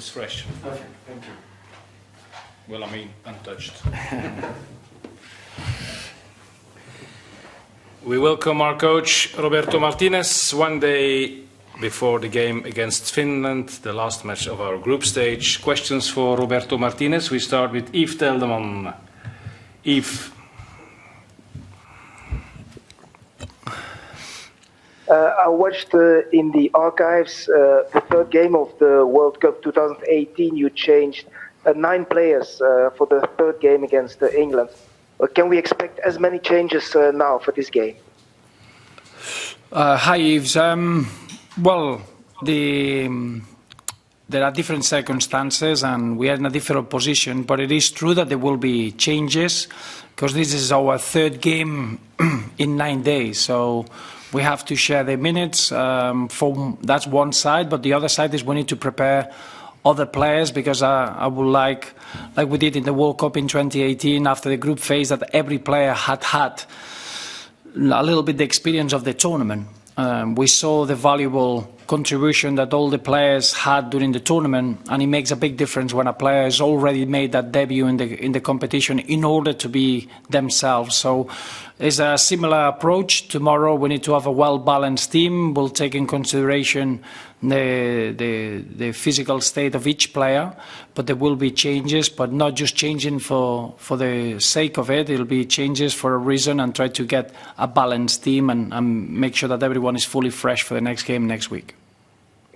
is fresh. Okay, thank you. Well, I mean, untouched. We welcome our coach, Roberto Martínez, one day before the game against Finland, the last match of our group stage. Questions for Roberto Martínez. We start with Yves Teldeman. Yves. I watched in the archives the third game of the World Cup 2018. You changed 9 players for the third game against England. Can we expect as many changes now for this game? Hi, Yves. Well, there are different circumstances and we are in a different position, but it is true that there will be changes because this is our third game in 9 days. So we have to share the minutes. That's one side, but the other side is we need to prepare other players because I would like we did in the World Cup in 2018 after the group phase, that every player had a little bit the experience of the tournament. We saw the valuable contribution that all the players had during the tournament, and it makes a big difference when a player has already made that debut in the competition in order to be themselves. So it's a similar approach. Tomorrow we need to have a well-balanced team. We'll take in consideration the physical state of each player, but there will be changes, but not just changing for the sake of it. It'll be changes for a reason and try to get a balanced team and make sure that everyone is fully fresh for the next game next week.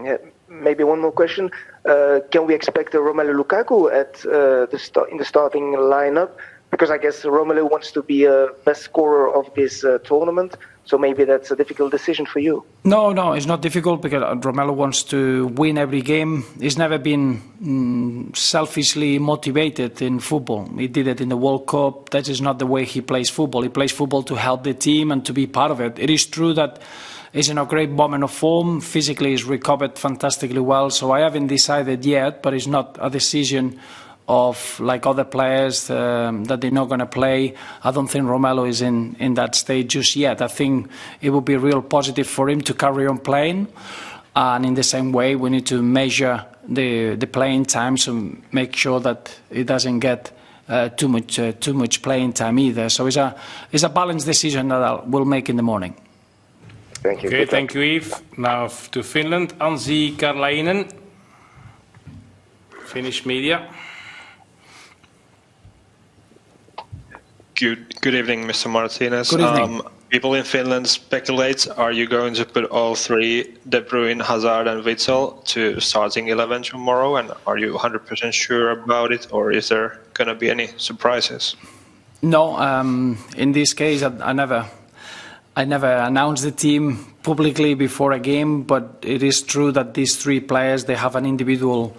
Yeah, maybe one more question. Can we expect Romelu Lukaku in the starting lineup? Because I guess Romelu wants to be a best scorer of this tournament, so maybe that's a difficult decision for you. No, it's not difficult because Romelu wants to win every game. He's never been selfishly motivated in football. He did it in the World Cup. That is not the way he plays football. He plays football to help the team and to be part of it. It is true that he's in a great moment of form. Physically, he's recovered fantastically well. So I haven't decided yet, but it's not a decision of like other players that they're not going to play. I don't think Romelu is in that state just yet. I think it would be real positive for him to carry on playing. And in the same way, we need to measure the playing time to make sure that it doesn't get too much playing time either. So it's a balanced decision that we'll make in the morning. Thank you. Okay, thank you, Yves. Now to Finland, Ansi Karlainen, Finnish media. Good evening, Mr. Martinez. Good evening. People in Finland speculate, are you going to put all 3, De Bruyne, Hazard and Witsel, to starting 11 tomorrow? And are you 100% sure about it, or is there going to be any surprises? No, in this case, I never announced the team publicly before a game, but it is true that these 3 players, they have an individual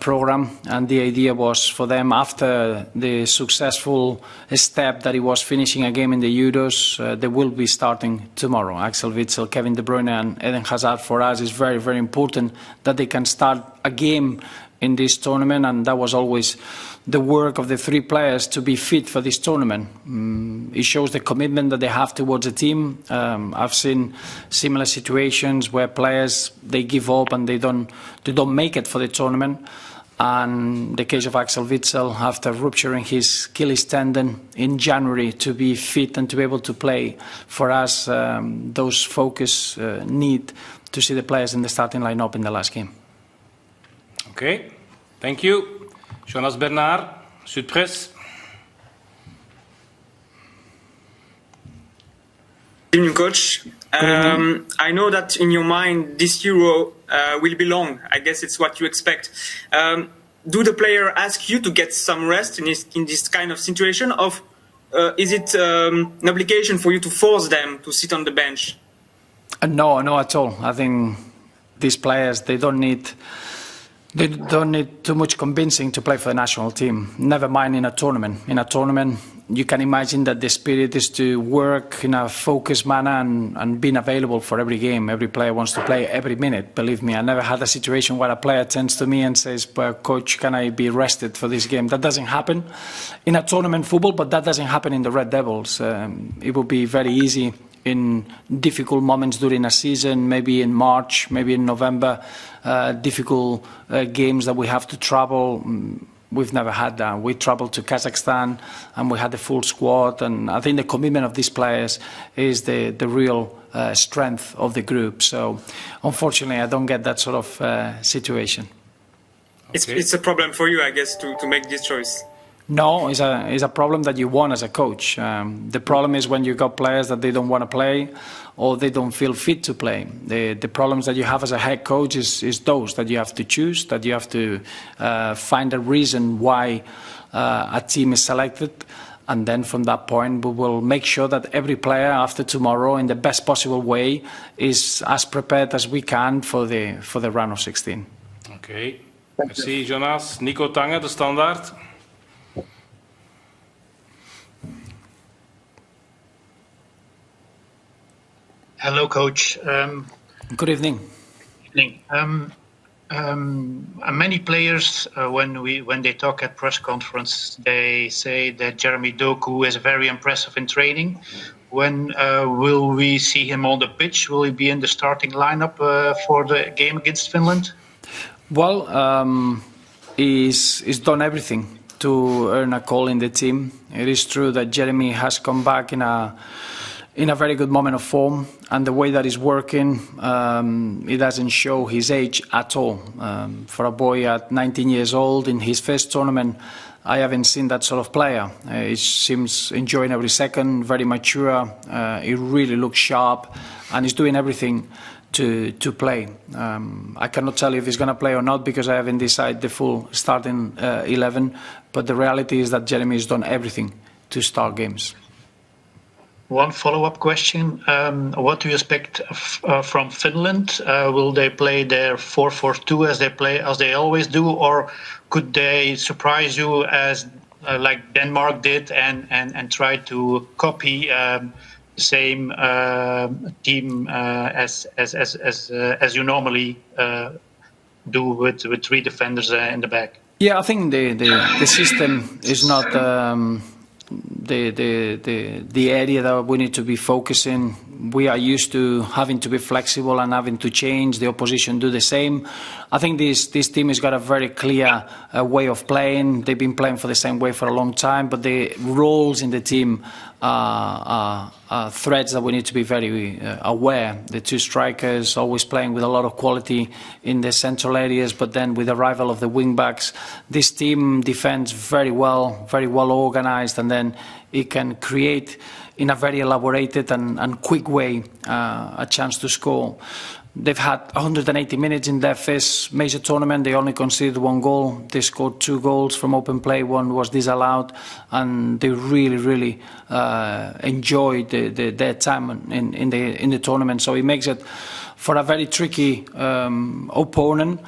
program, and the idea was for them, after the successful step that he was finishing a game in the Euros, they will be starting tomorrow. Axel Witsel, Kevin De Bruyne and Eden Hazard. For us is very, very important that they can start a game in this tournament, and that was always the work of the 3 players to be fit for this tournament. It shows the commitment that they have towards the team. I've seen similar situations where players, they give up and they don't make it for the tournament. And the case of Axel Witsel, after rupturing his Achilles tendon in January, to be fit and to be able to play, for us, those focus need to see the players in the starting lineup in the last game. Okay, thank you. Jonas Bernard, Sud Presse. Good evening, Coach. I know that in your mind this Euro will be long. I guess it's what you expect. Do the player ask you to get some rest in this kind of situation? Is it an obligation for you to force them to sit on the bench? No, not at all. I think these players, they don't need too much convincing to play for the national team. Never mind in a tournament. In a tournament, you can imagine that the spirit is to work in a focused manner and being available for every game. Every player wants to play every minute. Believe me, I never had a situation where a player turns to me and says, well, Coach, can I be rested for this game? That doesn't happen in a tournament football, but that doesn't happen in the Red Devils. It would be very easy in difficult moments during a season, maybe in March, maybe in November, difficult games that we have to travel. We've never had that. We traveled to Kazakhstan and we had the full squad, and I think the commitment of these players is the real strength of the group. So unfortunately I don't get that sort of situation. Okay. It's a problem for you, I guess, to make this choice. No, it's a problem that you want as a coach. The problem is when you got players that they don't want to play or they don't feel fit to play. The problems that you have as a head coach is those that you have to choose, that you have to find a reason why a team is selected. And then from that point, we will make sure that every player after tomorrow, in the best possible way, is as prepared as we can for the round of 16. Okay. Merci, Jonas. Nico Tange, De Standaard. Hello, Coach. Good evening. Evening. Many players, when they talk at press conference, they say that Jeremy Doku is very impressive in training. When will we see him on the pitch? Will he be in the starting lineup for the game against Finland? Well, he's done everything to earn a call in the team. It is true that Jeremy has come back in a very good moment of form, and the way that he's working, it doesn't show his age at all. For a boy at 19 years old in his first tournament, I haven't seen that sort of player. He seems enjoying every second, very mature. He really looks sharp, and he's doing everything to play. I cannot tell you if he's going to play or not because I haven't decided the full starting 11. But the reality is that Jeremy has done everything to start games. One follow-up question. What do you expect from Finland? Will they play their 4-4-2 as they always do, or could they surprise you as like Denmark did and try to copy the same team as you normally do with 3 defenders in the back? Yeah, I think the system is not the area that we need to be focusing. We are used to having to be flexible and having to change. The opposition do the same. I think this team has got a very clear way of playing. They've been playing for the same way for a long time, but the roles in the team are threads that we need to be very aware. The 2 strikers always playing with a lot of quality in the central areas, but then with the arrival of the wing backs, this team defends very well organized, and then it can create in a very elaborated and quick way a chance to score. They've had 180 minutes in their first major tournament. They only conceded 1 goal. They scored 2 goals from open play. 1 was disallowed, and they really enjoyed their time in the tournament. So it makes it for a very tricky opponent.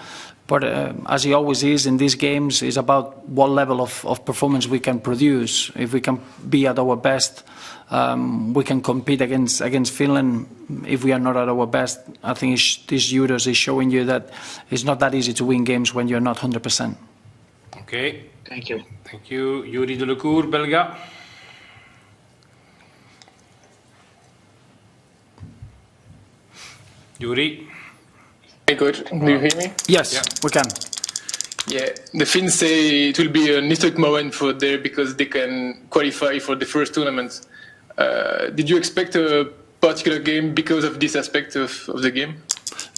But as he always is in these games, it's about what level of performance we can produce. If we can be at our best, we can compete against Finland. If we are not at our best, I think this Euros is showing you that it's not that easy to win games when you're not 100%. Okay. Thank you. Thank you. Yuri Delecour, Belga. Yuri. Hey, Coach. Do you hear me? Yes, Yeah. we can. Yeah, the Finns say it will be an historic moment for them because they can qualify for the first tournament. Did you expect a particular game because of this aspect of the game?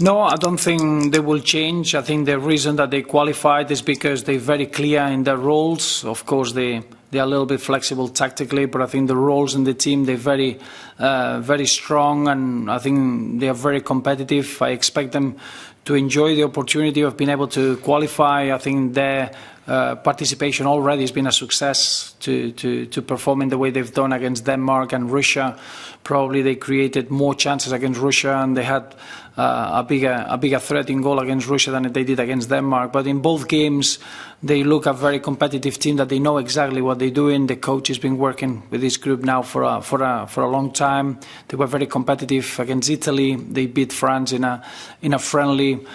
No, I don't think they will change. I think the reason that they qualified is because they're very clear in their roles. Of course, they are a little bit flexible tactically, but I think the roles in the team, they're very strong, and I think they are very competitive. I expect them to enjoy the opportunity of being able to qualify. I think their participation already has been a success to perform in the way they've done against Denmark and Russia. Probably they created more chances against Russia, and they had a bigger threat in goal against Russia than they did against Denmark. But in both games, they look a very competitive team that they know exactly what they're doing. The coach has been working with this group now for a long time. They were very competitive against Italy. They beat France in a friendly.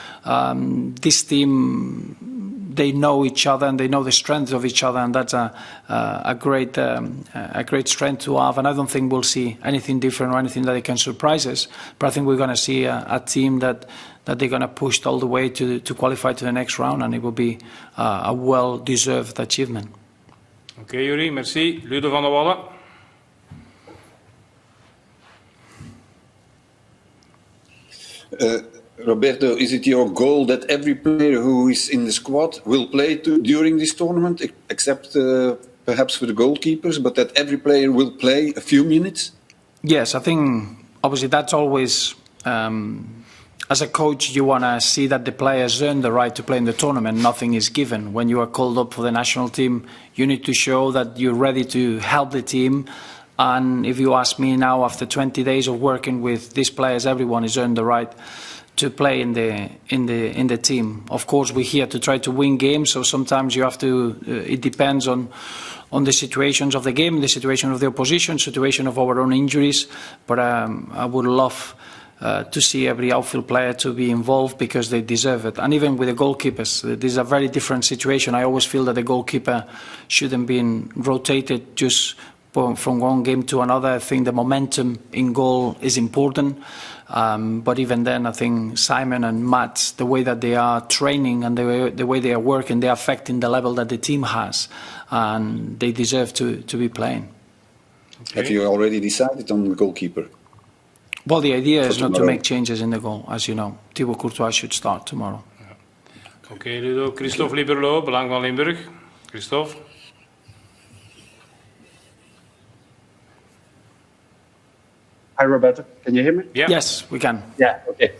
This team they know each other and they know the strengths of each other, and that's a great strength to have. And I don't think we'll see anything different or anything that it can surprise us. But I think we're going to see a team that they're going to push all the way to qualify to the next round, and it will be a well-deserved achievement. Okay, Yuri, merci. Ludo van der Wallen. Roberto, is it your goal that every player who is in the squad will play during this tournament, except perhaps for the goalkeepers, but that every player will play a few minutes? Yes, I think obviously that's always, as a coach, you want to see that the players earn the right to play in the tournament. Nothing is given. When you are called up for the national team, you need to show that you're ready to help the team. And if you ask me now, after 20 days of working with these players, everyone has earned the right to play in the team. Of course, we're here to try to win games, so sometimes you have to. It depends on the situations of the game, the situation of the opposition, situation of our own injuries. But I would love to see every outfield player to be involved because they deserve it. And even with the goalkeepers, this is a very different situation. I always feel that the goalkeeper shouldn't be rotated just from one game to another. I think the momentum in goal is important. But even then, I think Simon and Matt, the way that they are training and the way they are working, they are affecting the level that the team has, and they deserve to be playing. Okay. Have you already decided on the goalkeeper? Well, the idea is not to make changes in the goal, as you know. Thibaut Courtois should start tomorrow. Yeah. Okay, Ludo. Christophe Liberlo, Belang van Limburg. Christophe. Hi, Roberto. Can you hear me? Yeah. Yes, we can. Yeah, okay.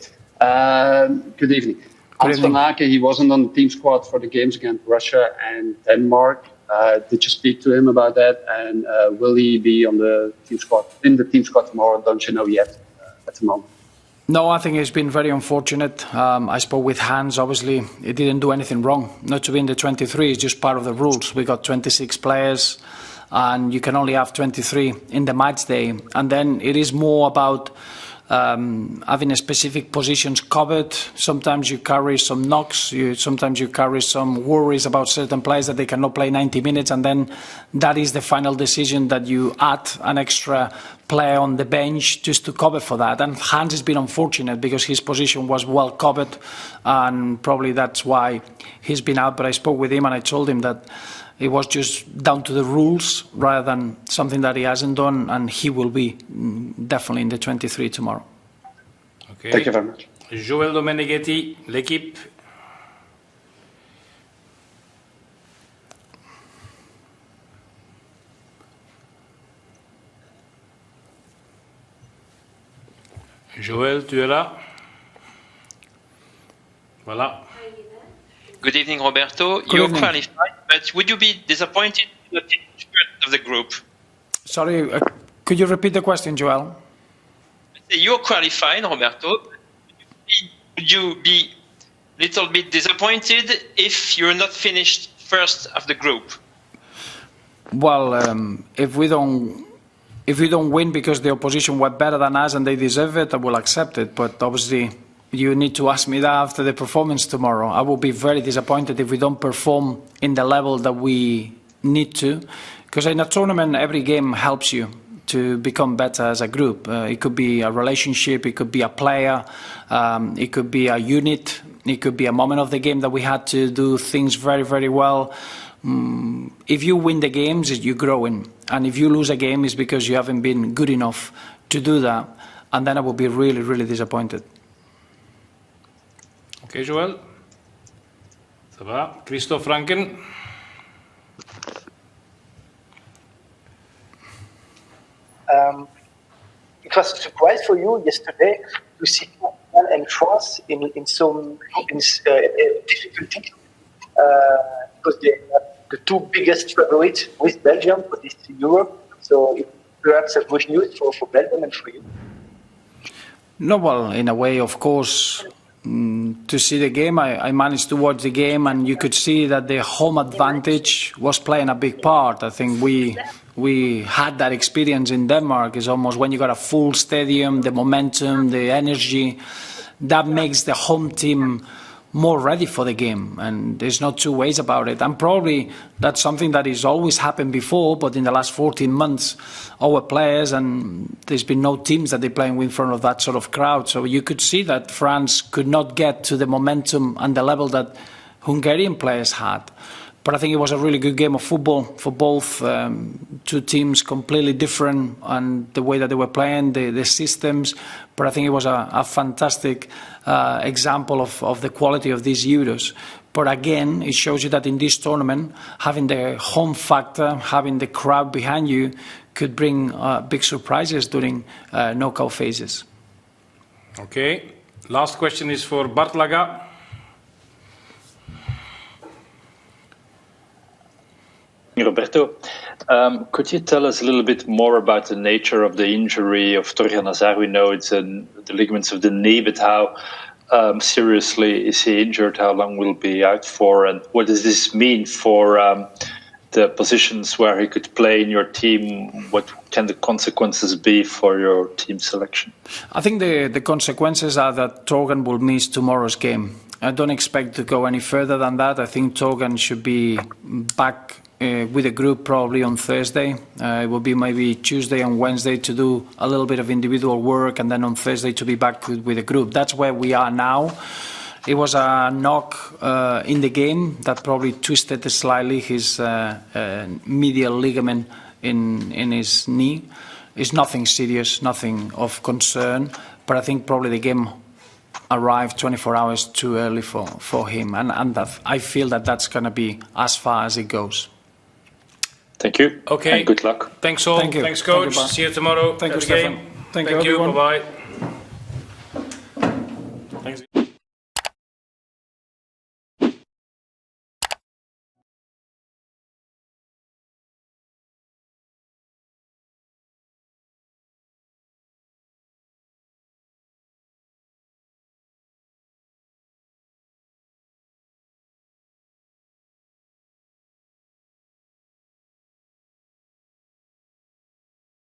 Good evening. Hans van Aken, he wasn't on the team squad for the games against Russia and Denmark. Did you speak to him about that? And will he be on the team squad, tomorrow? Don't you know yet at the moment? No, I think it's been very unfortunate. I spoke with Hans. Obviously, he didn't do anything wrong. Not to be in the 23 is just part of the rules. We got 26 players, and you can only have 23 in the match day. And then it is more about having a specific positions covered. Sometimes you carry some knocks, sometimes you carry some worries about certain players that they cannot play 90 minutes, and then that is the final decision that you add an extra player on the bench just to cover for that. And Hans has been unfortunate because his position was well covered, and probably that's why he's been out. But I spoke with him and I told him that it was just down to the rules rather than something that he hasn't done, and he will be definitely in the 23 tomorrow. Okay. Thank you very much. Joël Domeneghetti, l'équipe. Joël, tu es là? Voilà. Good evening, Roberto. You're qualified, but would you be disappointed in the first of the group? Sorry, could you repeat the question, Joel? You're qualified, Roberto. Would you be a little bit disappointed if you're not finished first of the group? Well, if we don't win because the opposition were better than us and they deserve it, I will accept it. But obviously, you need to ask me that after the performance tomorrow. I will be very disappointed if we don't perform in the level that we need to. Because in a tournament, every game helps you to become better as a group. It could be a relationship, it could be a player, it could be a unit, it could be a moment of the game that we had to do things very, very well. If you win the games, you're growing. And if you lose a game, it's because you haven't been good enough to do that. And then I will be really, really disappointed. Okay, Joël. Ça va. Christophe Franken. It was a surprise for you yesterday to see Portugal and France in some difficulty because they are the two biggest favorites with Belgium for this Europe. So it perhaps a good news for Belgium and for you. No, well, in a way, of course. To see the game, I managed to watch the game, and you could see that the home advantage was playing a big part. I think we had that experience in Denmark. It's almost when you got a full stadium, the momentum, the energy, that makes the home team more ready for the game, and there's no two ways about it. And probably that's something that has always happened before, but in the last 14 months, our players, and there's been no teams that they're playing in front of that sort of crowd. So you could see that France could not get to the momentum and the level that Hungarian players had. But I think it was a really good game of football for both two teams, completely different, and the way that they were playing, the systems. But I think it was a fantastic example of the quality of these Euros. But again, it shows you that in this tournament, having the home factor, having the crowd behind you, could bring big surprises during knockout phases. Okay. Last question is for Bart Laga. Roberto, could you tell us a little bit more about the nature of the injury of Torgan Hazard? We know it's the ligaments of the knee, but how seriously is he injured? How long will he be out for? And what does this mean for the positions where he could play in your team? What can the consequences be for your team selection? I think the consequences are that Torgan will miss tomorrow's game. I don't expect to go any further than that. I think Torgan should be back with a group probably on Thursday. It will be maybe Tuesday and Wednesday to do a little bit of individual work, and then on Thursday to be back with a group. That's where we are now. It was a knock in the game that probably twisted slightly his medial ligament in his knee. It's nothing serious, nothing of concern, but I think probably the game arrived 24 hours too early for him, and that, I feel that that's going to be as far as it goes. Thank you. Okay. And good luck. Thanks all. Thank you. Thanks, Coach. Thank you, See you tomorrow. Thank you, Stefan. Stefan. Thank you. everyone. Bye-bye.